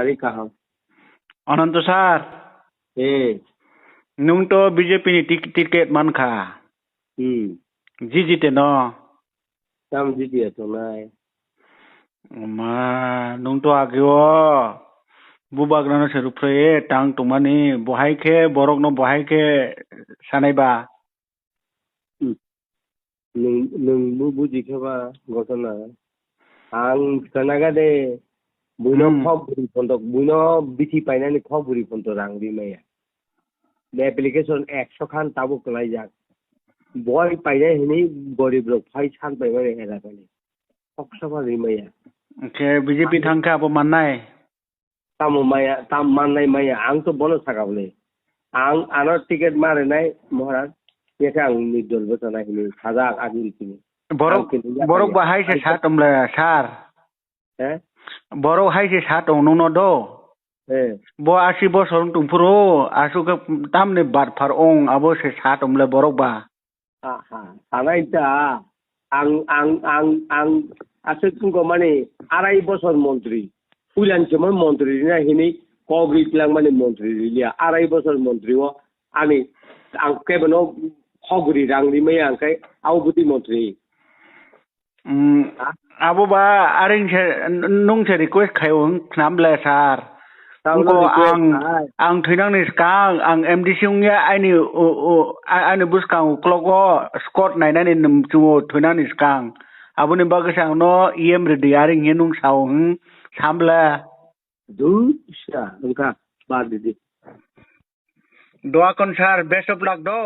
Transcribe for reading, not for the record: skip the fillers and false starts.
Sari kaham. Ananto sar, nung to BJP ni tiket man kha. Jijite no. Sam jiti ato nai. Ma nung to agyo. Bubag na seru pre tang tumani bohai ke borok no bohai ke sanai ba. Nung buji ke ba gotona. Ang kanaga de buino khop buri pondok buino biti painani khop buri pondok rang di maya. The application 100 খান তাবো কলাই যাক বয় পাইলে হিনি গরিব লোক phi ছান পাইবারে হেলা পানি সকসবা রিমাইয়া Ke BJP thangka abo mannai. তামো মায়া তাম মাননাই মাইয়া আং তো বলো থাকাবলে আং আনার টিকেট মারে নাই মহারাজ এটা আং নির্দল বসনা হিনি সাজা আগিল কিনি Borok bahai se sat omle sar. হ্যাঁ Borok hai se sat onu no do. Bo 80 bosor tungpuro asu ke tamne bat phar ong abo se sat omle borok ba. aha সানাইটা আং আং আং আং আছে তুঙ্গ মানে 2.5 বছর মন্ত্রী ফুলানচমন মন্ত্রী না হিনি কগ্রি প্লাং মানে মন্ত্রী লিয়া 2.5 বছর মন্ত্রী ও আমি আং কেবনো খগুরি রাংনি মে আংকাই আউবুতি মন্ত্রী Abo ba aring se nung se request khayong namle sar. Ko ang thinang ni skang ang MDC ngya ani buskang klogo Scott naina ni numchuo thinang ni skang. Abo ni bagasang no EM ready aring hinung saung samla du sha unka ba didi doa kon sar best of luck do.